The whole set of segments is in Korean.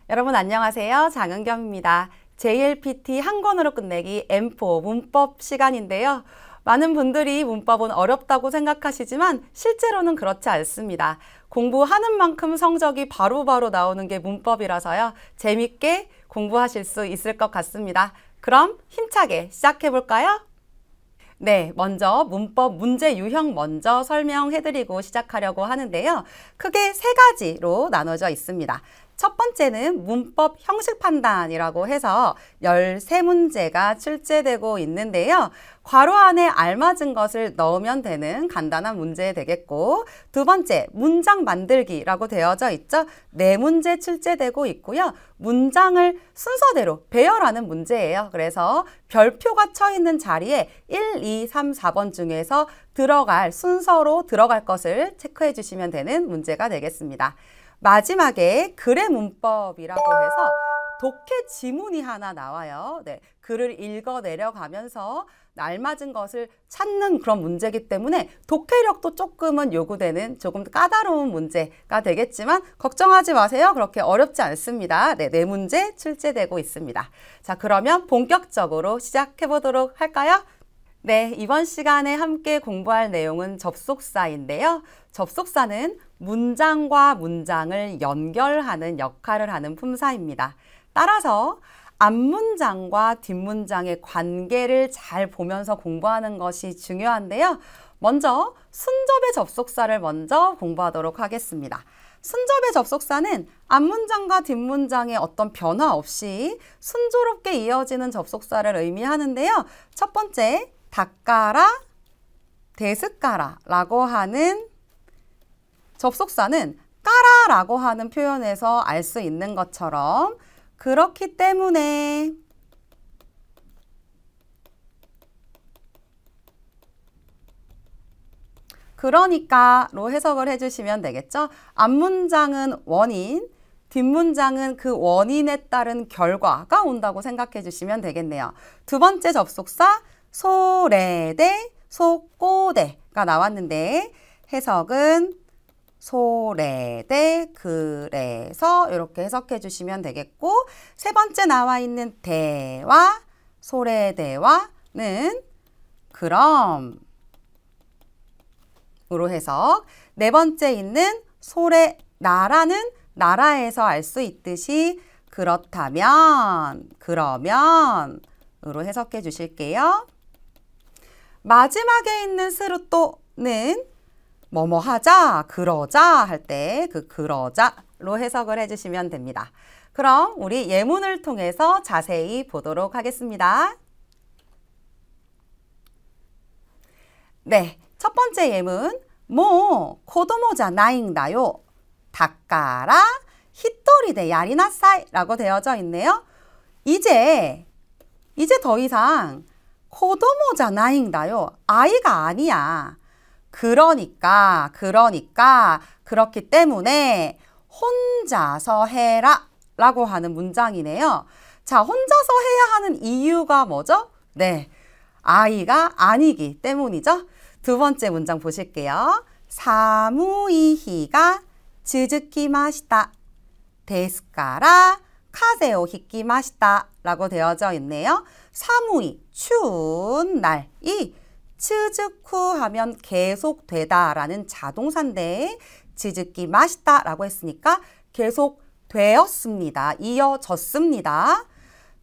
여러분 안녕하세요. 장은겸입니다. JLPT 한 권으로 끝내기 M4 문법 시간인데요. 많은 분들이 문법은 어렵다고 생각하시지만 실제로는 그렇지 않습니다. 공부하는 만큼 성적이 바로바로 나오는 게 문법이라서요. 재밌게 공부하실 수 있을 것 같습니다. 그럼 힘차게 시작해 볼까요? 네, 먼저 문법 문제 유형 먼저 설명해드리고 시작하려고 하는데요. 크게 세 가지로 나눠져 있습니다. 첫 번째는 문법 형식 판단이라고 해서 13문제가 출제되고 있는데요. 괄호 안에 알맞은 것을 넣으면 되는 간단한 문제 되겠고, 두 번째 문장 만들기라고 되어져 있죠. 4문제 출제되고 있고요. 문장을 순서대로 배열하는 문제예요. 그래서 별표가 쳐 있는 자리에 1, 2, 3, 4번 중에서 순서로 들어갈 것을 체크해 주시면 되는 문제가 되겠습니다. 마지막에 글의 문법이라고 해서 독해 지문이 하나 나와요. 네, 글을 읽어 내려가면서 알맞은 것을 찾는 그런 문제이기 때문에 독해력도 조금은 요구되는 조금 까다로운 문제가 되겠지만 걱정하지 마세요. 그렇게 어렵지 않습니다. 네, 4문제 출제되고 있습니다. 자, 그러면 본격적으로 시작해 보도록 할까요? 네, 이번 시간에 함께 공부할 내용은 접속사인데요. 접속사는 문장과 문장을 연결하는 역할을 하는 품사입니다. 따라서 앞문장과 뒷문장의 관계를 잘 보면서 공부하는 것이 중요한데요. 먼저 순접의 접속사를 먼저 공부하도록 하겠습니다. 순접의 접속사는 앞문장과 뒷문장의 어떤 변화 없이 순조롭게 이어지는 접속사를 의미하는데요. 첫 번째, 닦아라, 데스까라라고 하는 접속사는 까라라고 하는 표현에서 알 수 있는 것처럼 그렇기 때문에 그러니까로 해석을 해주시면 되겠죠. 앞문장은 원인, 뒷문장은 그 원인에 따른 결과가 온다고 생각해 주시면 되겠네요. 두 번째 접속사 소래대, 속고대가 나왔는데 해석은 소래대, 그래서 이렇게 해석해 주시면 되겠고, 세 번째 나와 있는 대와 소래대와는 그럼 으로 해석. 네 번째 있는 소래나라는 나라에서 알 수 있듯이 그렇다면, 그러면 으로 해석해 주실게요. 마지막에 있는 스루또는 뭐뭐 하자, 그러자 할 때 그 그러자로 해석을 해주시면 됩니다. 그럼 우리 예문을 통해서 자세히 보도록 하겠습니다. 네, 첫 번째 예문, 코도모자 나잉다요, 닦아라, 히토리데 야리나사이 라고 되어져 있네요. 이제 더 이상 코도모자 나잉다요, 아이가 아니야. 그러니까 그렇기 때문에 혼자서 해라 라고 하는 문장이네요. 자, 혼자서 해야 하는 이유가 뭐죠? 네, 아이가 아니기 때문이죠. 두 번째 문장 보실게요. 사무이히가 즈즈키마시타 데스카라 카제오 히키마시타 라고 되어져 있네요. 사무이, 추운 날이 츠즈쿠 하면 계속되다라는 자동사인데 즈즈키 마시다 라고 했으니까 계속 되었습니다. 이어졌습니다.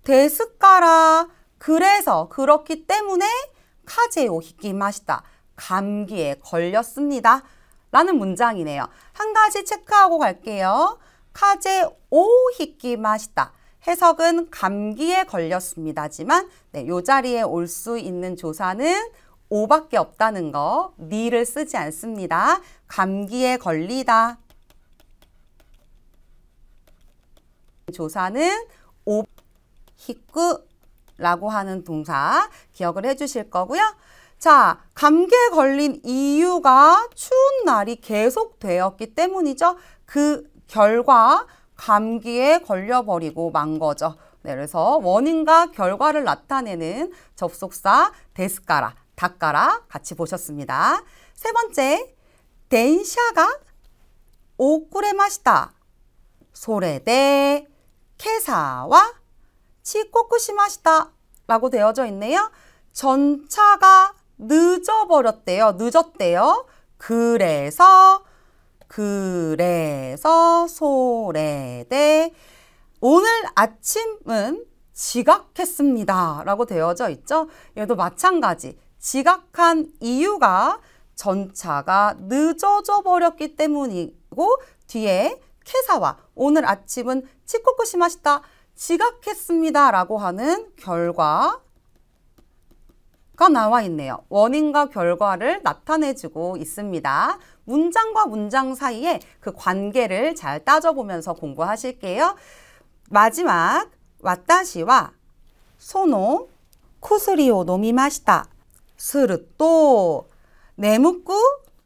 데스까라, 그래서 그렇기 때문에 카제오 히키 마시다, 감기에 걸렸습니다 라는 문장이네요. 한 가지 체크하고 갈게요. 카제오 히키 마시다, 해석은 감기에 걸렸습니다지만 네, 이 자리에 올 수 있는 조사는 오밖에 없다는 거, 니를 쓰지 않습니다. 감기에 걸리다. 조사는 오, 히꾸라고 하는 동사 기억을 해주실 거고요. 자, 감기에 걸린 이유가 추운 날이 계속되었기 때문이죠. 그 결과 감기에 걸려버리고 만 거죠. 네, 그래서 원인과 결과를 나타내는 접속사 데스까라, 닦아라 같이 보셨습니다. 세 번째, 덴샤가 오쿠레마시타, 소래대 케사와 치코쿠시마시타 라고 되어져 있네요. 전차가 늦어버렸대요. 늦었대요. 그래서 소래대 오늘 아침은 지각했습니다 라고 되어져 있죠. 얘도 마찬가지. 지각한 이유가 전차가 늦어져 버렸기 때문이고 뒤에 케사와 오늘 아침은 치코쿠시마시타 지각했습니다 라고 하는 결과가 나와 있네요. 원인과 결과를 나타내주고 있습니다. 문장과 문장 사이에 그 관계를 잘 따져보면서 공부하실게요. 마지막 와타시와 소노 쿠스리오 노미마시타 스르또 네무쿠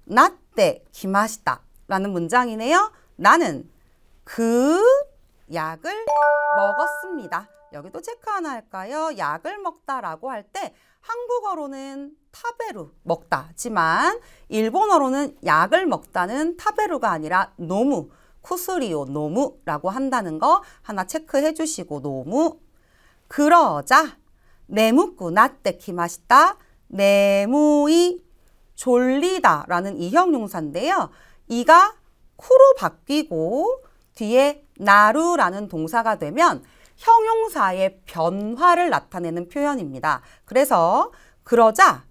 나tte 기마시타 라는 문장이네요. 나는 그 약을 먹었습니다. 여기도 체크 하나 할까요? 약을 먹다라고 할 때 한국어로는 타베루, 먹다지만 일본어로는 약을 먹다는 타베루가 아니라 노무, 쿠스리오 노무라고 한다는 거 하나 체크해 주시고 노무. 그러자 네무쿠 나tte 기마시타 네무이 졸리다 라는 이형용사인데요. 이가 쿠로 바뀌고 뒤에 나루라는 동사가 되면 형용사의 변화를 나타내는 표현입니다. 그래서 그러자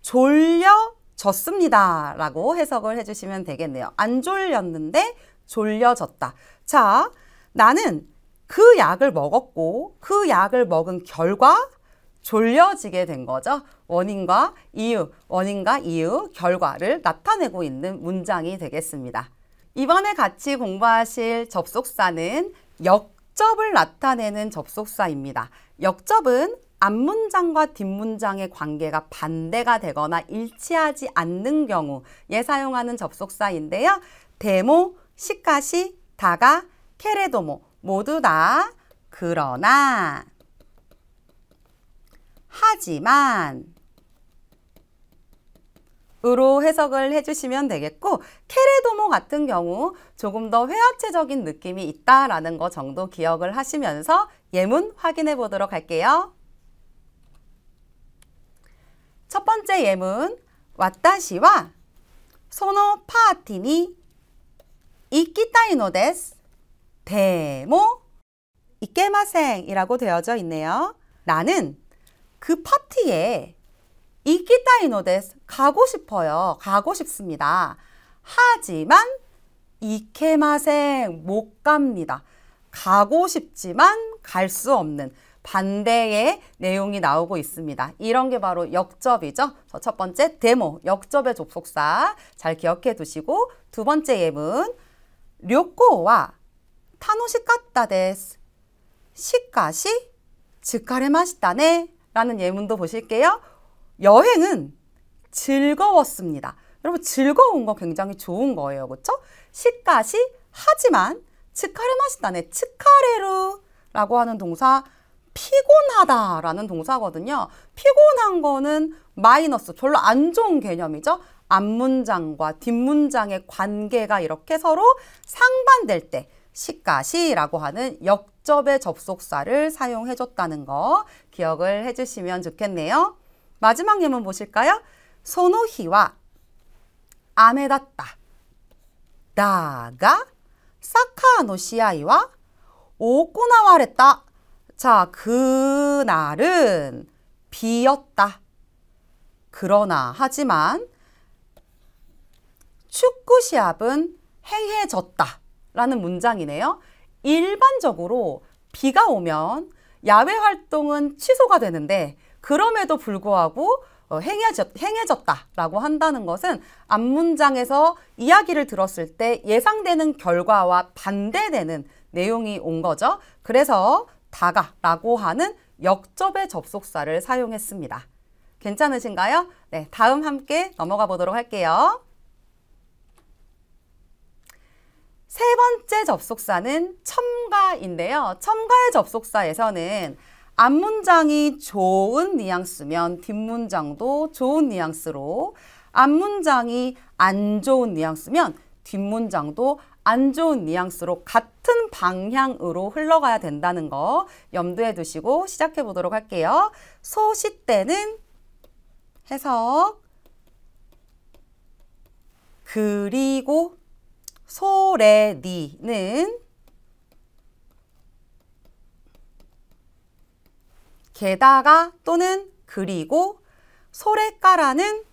졸려졌습니다 라고 해석을 해주시면 되겠네요. 안 졸렸는데 졸려졌다. 자, 나는 그 약을 먹었고 그 약을 먹은 결과 졸려지게 된 거죠. 원인과 이유, 결과를 나타내고 있는 문장이 되겠습니다. 이번에 같이 공부하실 접속사는 역접을 나타내는 접속사입니다. 역접은 앞문장과 뒷문장의 관계가 반대가 되거나 일치하지 않는 경우에 사용하는 접속사인데요. 데모, 시카시, 다가, 케레도모 모두 다 그러나, 하지만 으로 해석을 해주시면 되겠고 케레도모 같은 경우 조금 더 회화체적인 느낌이 있다라는 거 정도 기억을 하시면서 예문 확인해 보도록 할게요. 첫 번째 예문 와타시와 소노 파티니 이키타이 노 데스 데모 이케마생 이라고 되어져 있네요. 나는 그 파티에 이키타이 노 데스 가고 싶어요. 가고 싶습니다. 하지만 이케마생 못 갑니다. 가고 싶지만 갈 수 없는 반대의 내용이 나오고 있습니다. 이런 게 바로 역접이죠. 첫 번째 데모, 역접의 접속사 잘 기억해 두시고 두 번째 예문 료코와 타노시카타 데스 시카시 츠카레마시타네 라는 예문도 보실게요. 여행은 즐거웠습니다. 여러분 즐거운 거 굉장히 좋은 거예요. 그렇죠? 시까시 하지만 츠카레마시다네 츠카레루라고 하는 동사 피곤하다라는 동사거든요. 피곤한 거는 마이너스 별로 안 좋은 개념이죠. 앞문장과 뒷문장의 관계가 이렇게 서로 상반될 때 시까시라고 하는 역접의 접속사를 사용해 줬다는 거 기억을 해 주시면 좋겠네요. 마지막 예문 보실까요? 소노히와 아메다tta. 다가 사카노 시아이와 오코나와레타. 자, 그날은 비였다. 그러나 하지만 축구 시합은 행해졌다 라는 문장이네요. 일반적으로 비가 오면 야외 활동은 취소가 되는데 그럼에도 불구하고 행해졌다라고 한다는 것은 앞문장에서 이야기를 들었을 때 예상되는 결과와 반대되는 내용이 온 거죠. 그래서 다가라고 하는 역접의 접속사를 사용했습니다. 괜찮으신가요? 네, 다음 함께 넘어가 보도록 할게요. 세 번째 접속사는 첨가인데요. 첨가의 접속사에서는 앞문장이 좋은 뉘앙스면 뒷문장도 좋은 뉘앙스로, 앞문장이 안 좋은 뉘앙스면 뒷문장도 안 좋은 뉘앙스로 같은 방향으로 흘러가야 된다는 거 염두에 두시고 시작해 보도록 할게요. 소시때는 해석, 그리고 소레니는 게다가 또는 그리고 소레까라는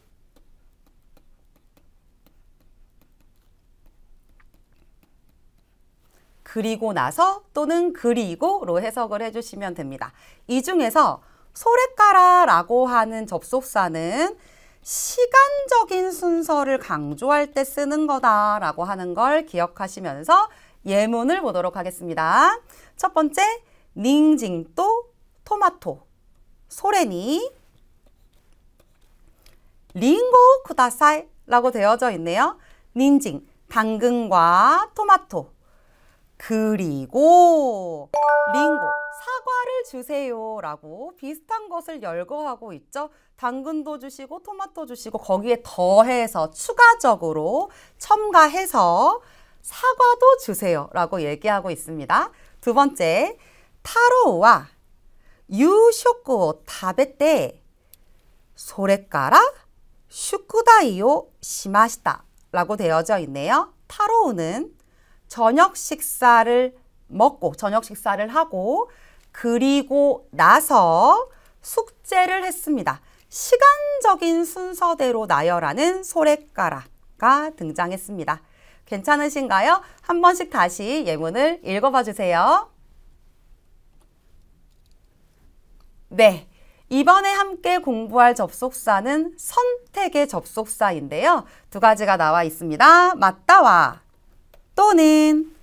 그리고 나서 또는 그리고로 해석을 해주시면 됩니다. 이 중에서 소레까라라고 하는 접속사는 시간적인 순서를 강조할 때 쓰는 거다라고 하는 걸 기억하시면서 예문을 보도록 하겠습니다. 첫 번째, 닝징또 토마토 소레니 링고 쿠다사이 라고 되어져 있네요. 닌징, 당근과 토마토, 그리고 링고, 사과를 주세요 라고 비슷한 것을 열거하고 있죠. 당근도 주시고 토마토 주시고 거기에 더해서 추가적으로 첨가해서 사과도 주세요 라고 얘기하고 있습니다. 두 번째, 타로와 유쇼쿠 타베테 소레까라 슈쿠다이오 시마시타 라고 되어져 있네요. 타로우는 저녁 식사를 먹고 저녁 식사를 하고 그리고 나서 숙제를 했습니다. 시간적인 순서대로 나열하는 소레까라가 등장했습니다. 괜찮으신가요? 한 번씩 다시 예문을 읽어봐 주세요. 네, 이번에 함께 공부할 접속사는 선택의 접속사인데요. 두 가지가 나와 있습니다. 맞다와 또는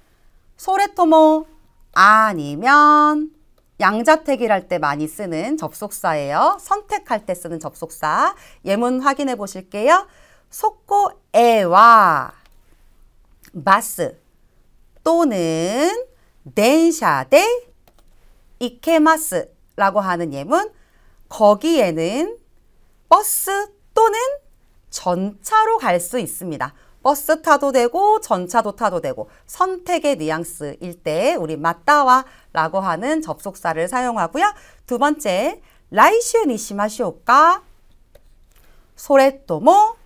소레토모 아니면 양자택일 할 때 많이 쓰는 접속사예요. 선택할 때 쓰는 접속사. 예문 확인해 보실게요. 소코에와 바스 또는 덴샤데 이케마스 라고 하는 예문, 거기에는 버스 또는 전차로 갈 수 있습니다. 버스 타도 되고 전차도 타도 되고 선택의 뉘앙스일 때 우리 맞다와 라고 하는 접속사를 사용하고요. 두 번째, 라이슈 니시마시오까 소레토모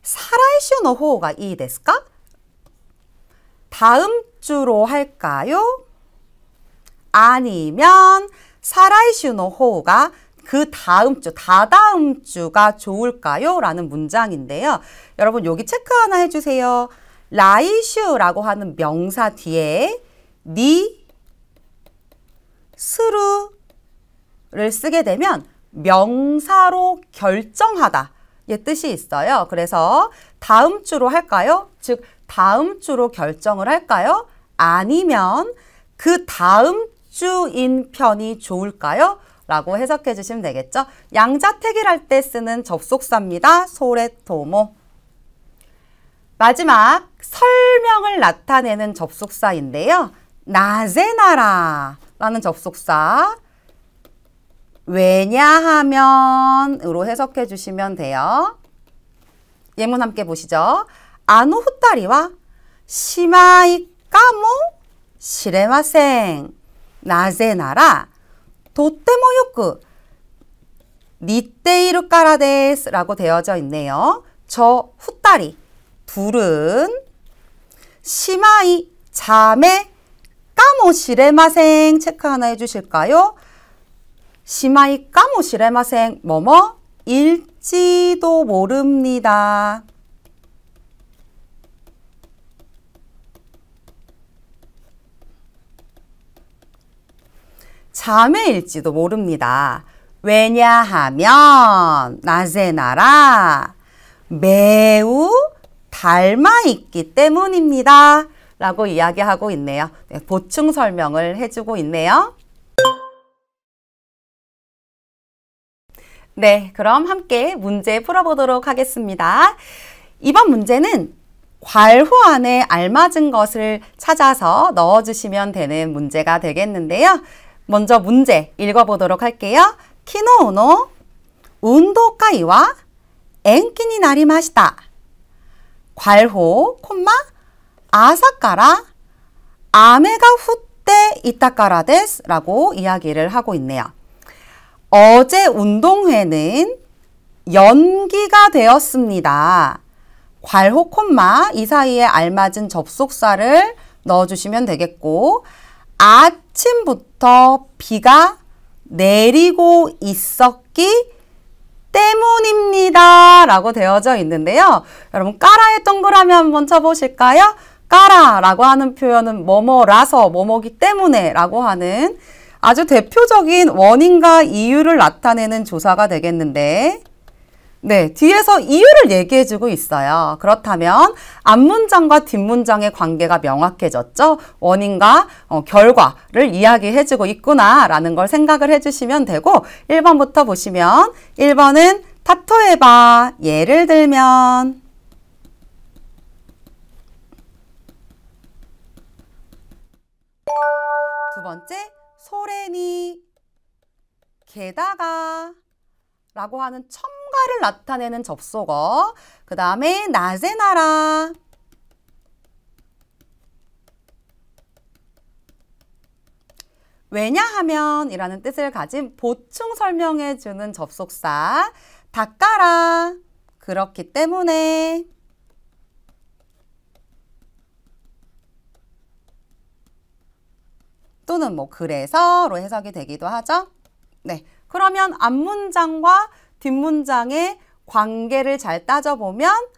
사라이슈 노호가 이 데스까? 다음 주로 할까요? 아니면 사라이슈노 호우가 그 다음 주, 다다음 주가 좋을까요? 라는 문장인데요. 여러분 여기 체크 하나 해주세요. 라이슈라고 하는 명사 뒤에 니, 스루를 쓰게 되면 명사로 결정하다 의 뜻이 있어요. 그래서 다음 주로 할까요? 즉 다음 주로 결정을 할까요? 아니면 그 다음 주인 편이 좋을까요? 라고 해석해 주시면 되겠죠. 양자택일 할 때 쓰는 접속사입니다. 소레토모. 마지막 설명을 나타내는 접속사인데요. 나제나라 라는 접속사. 왜냐하면으로 해석해 주시면 돼요. 예문 함께 보시죠. 아노 후타리와 시마이 까모 시레마생 나제나라 도테모 요쿠 니테이루 까라 데스 라고 되어져 있네요. 저 후따리 둘은 시마이 자매 까모 시레마생 체크 하나 해주실까요? 시마이 까모 시레마생 뭐뭐 일지도 모릅니다. 자매일지도 모릅니다. 왜냐하면 나제나라 매우 닮아 있기 때문입니다. 라고 이야기하고 있네요. 네, 보충 설명을 해주고 있네요. 네, 그럼 함께 문제 풀어보도록 하겠습니다. 이번 문제는 괄호 안에 알맞은 것을 찾아서 넣어주시면 되는 문제가 되겠는데요. 먼저 문제 읽어보도록 할게요. 키노우노 운동회와延期になりました. 괄호, 콤마, 아사까라 아메가 후때 이타까라 데스 라고 이야기를 하고 있네요. 어제 운동회는 연기가 되었습니다. 괄호, 콤마, 이 사이에 알맞은 접속사를 넣어주시면 되겠고, 아침부터 비가 내리고 있었기 때문입니다 라고 되어져 있는데요. 여러분 까라에 동그라미 한번 쳐보실까요? 까라라고 하는 표현은 뭐뭐라서 뭐뭐기 때문에 라고 하는 아주 대표적인 원인과 이유를 나타내는 조사가 되겠는데, 네, 뒤에서 이유를 얘기해주고 있어요. 그렇다면 앞문장과 뒷문장의 관계가 명확해졌죠? 원인과 결과를 이야기해주고 있구나라는 걸 생각을 해주시면 되고, 1번부터 보시면 1번은 타토해봐. 예를 들면 두 번째, 소레니 게다가 라고 하는 첨가를 나타내는 접속어. 그 다음에 나제나라 왜냐하면 이라는 뜻을 가진 보충 설명해 주는 접속사. 닦아라 그렇기 때문에. 또는 뭐 그래서로 해석이 되기도 하죠. 네, 그러면 앞문장과 뒷문장의 관계를 잘 따져보면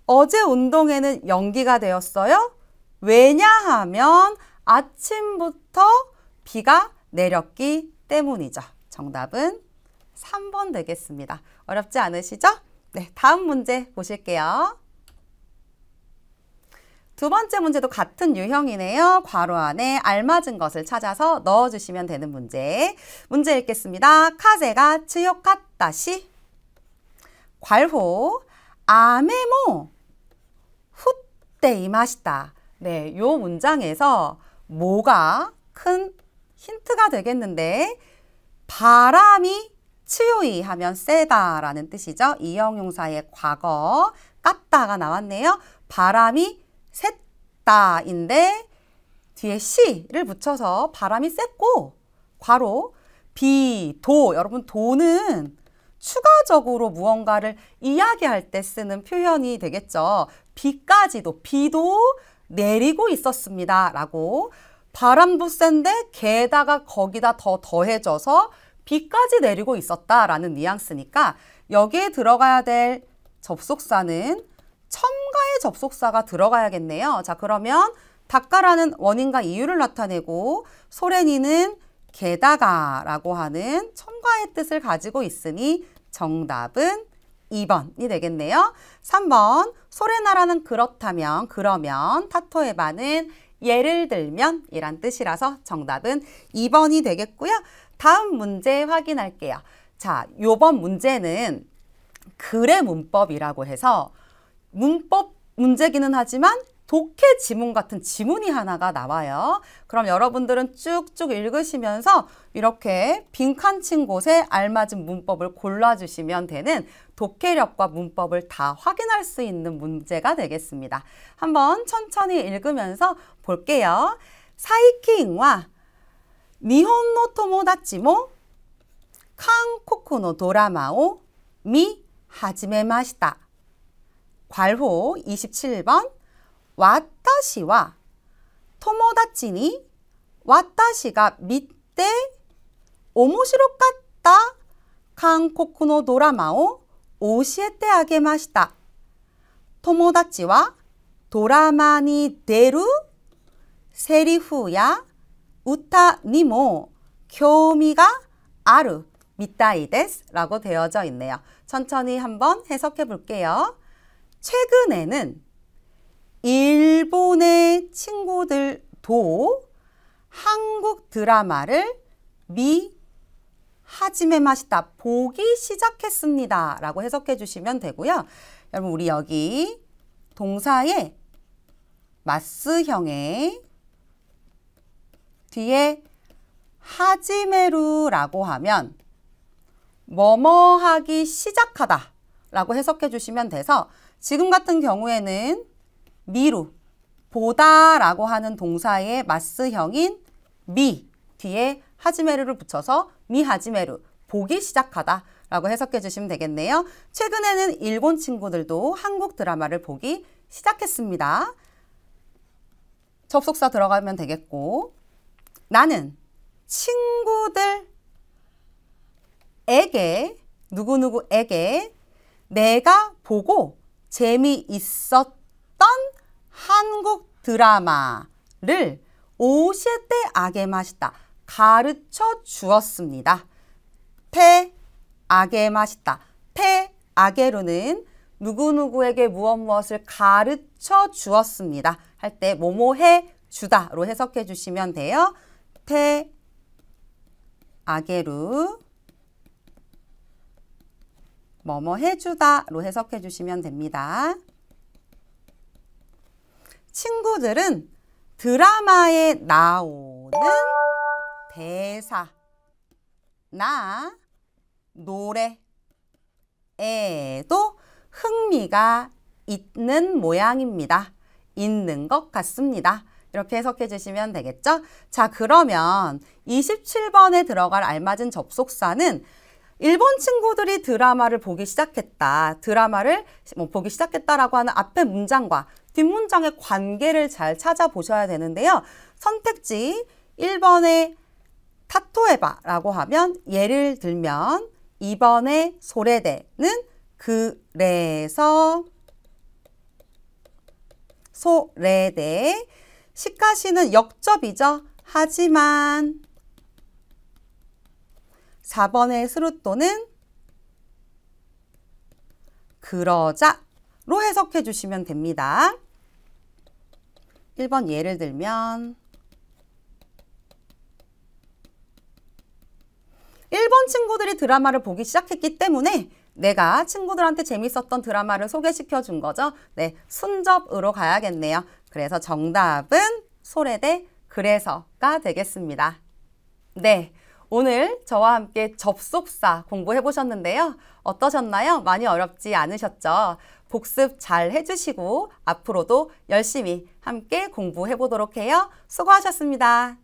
어제 운동회는 연기가 되었어요. 왜냐하면 아침부터 비가 내렸기 때문이죠. 정답은 3번 되겠습니다. 어렵지 않으시죠? 네, 다음 문제 보실게요. 두 번째 문제도 같은 유형이네요. 괄호 안에 알맞은 것을 찾아서 넣어주시면 되는 문제. 문제 읽겠습니다. 카제가 츠요카tta시 괄호 아메모 후때 이마시다. 네, 요 문장에서 뭐가 큰 힌트가 되겠는데, 바람이 츠요이 하면 세다라는 뜻이죠. 이형용사의 과거 깠다가 나왔네요. 바람이 셌다인데 뒤에 시를 붙여서 바람이 셌고, 괄호 비, 도. 여러분 도는 추가적으로 무언가를 이야기할 때 쓰는 표현이 되겠죠. 비까지도, 비도 내리고 있었습니다 라고, 바람도 센데 게다가 거기다 더 더해져서 비까지 내리고 있었다라는 뉘앙스니까 여기에 들어가야 될 접속사는 첨가의 접속사가 들어가야겠네요. 자, 그러면 닦아라는 원인과 이유를 나타내고 소레니는 게다가라고 하는 첨가의 뜻을 가지고 있으니 정답은 2번이 되겠네요. 3번 소레나라는 그렇다면, 그러면, 타토에바는 예를 들면 이란 뜻이라서 정답은 2번이 되겠고요. 다음 문제 확인할게요. 자, 요번 문제는 글의 문법이라고 해서 문법 문제기는 하지만 독해 지문 같은 지문이 하나가 나와요. 그럼 여러분들은 쭉쭉 읽으시면서 이렇게 빈칸 친 곳에 알맞은 문법을 골라주시면 되는 독해력과 문법을 다 확인할 수 있는 문제가 되겠습니다. 한번 천천히 읽으면서 볼게요. 사이킨와 니혼노 토모다치모 한국의 드라마를 미 하지메마시다. 괄호 27번 와타시와 토모다치니 와타시가 밑에 오모시로카tta 한국의 드라마를 오시에테 아게마시다. 토모다치와 드라마に出るセリフや歌にも興味があるみたいです라고 되어져 있네요. 천천히 한번 해석해 볼게요. 최근에는 일본의 친구들도 한국 드라마를 하지메마시다, 보기 시작했습니다 라고 해석해 주시면 되고요. 여러분 우리 여기 동사의 마스형의 뒤에 하지메루라고 하면 뭐뭐 하기 시작하다 라고 해석해 주시면 돼서 지금 같은 경우에는 미루, 보다라고 하는 동사의 마스형인 미 뒤에 하지메루를 붙여서 미하지메루, 보기 시작하다 라고 해석해 주시면 되겠네요. 최근에는 일본 친구들도 한국 드라마를 보기 시작했습니다. 접속사 들어가면 되겠고, 나는 친구들에게, 누구누구에게 내가 보고 재미있었던 한국 드라마를 오시때 아게마시다, 가르쳐 주었습니다. 테 아게마시다. 테 아게루는 누구누구에게 무엇을 가르쳐 주었습니다. 할 때 뭐뭐 해 주다로 해석해 주시면 돼요. 테 아게루 뭐뭐 해주다로 해석해 주시면 됩니다. 친구들은 드라마에 나오는 대사나 노래에도 흥미가 있는 모양입니다. 있는 것 같습니다. 이렇게 해석해 주시면 되겠죠? 자, 그러면 27번에 들어갈 알맞은 접속사는 일본 친구들이 드라마를 보기 시작했다. 드라마를 보기 시작했다라고 하는 앞에 문장과 뒷문장의 관계를 잘 찾아보셔야 되는데요. 선택지 1번에 타토에바라고 하면 예를 들면 2번에 소레데는 그래서 소레데 시카시는 역접이죠. 하지만 4번의 스루토는 그러자로 해석해 주시면 됩니다. 1번 예를 들면 일본 친구들이 드라마를 보기 시작했기 때문에 내가 친구들한테 재밌었던 드라마를 소개시켜 준 거죠. 네, 순접으로 가야겠네요. 그래서 정답은 소레데 그래서가 되겠습니다. 네, 오늘 저와 함께 접속사 공부해 보셨는데요. 어떠셨나요? 많이 어렵지 않으셨죠? 복습 잘 해주시고 앞으로도 열심히 함께 공부해 보도록 해요. 수고하셨습니다.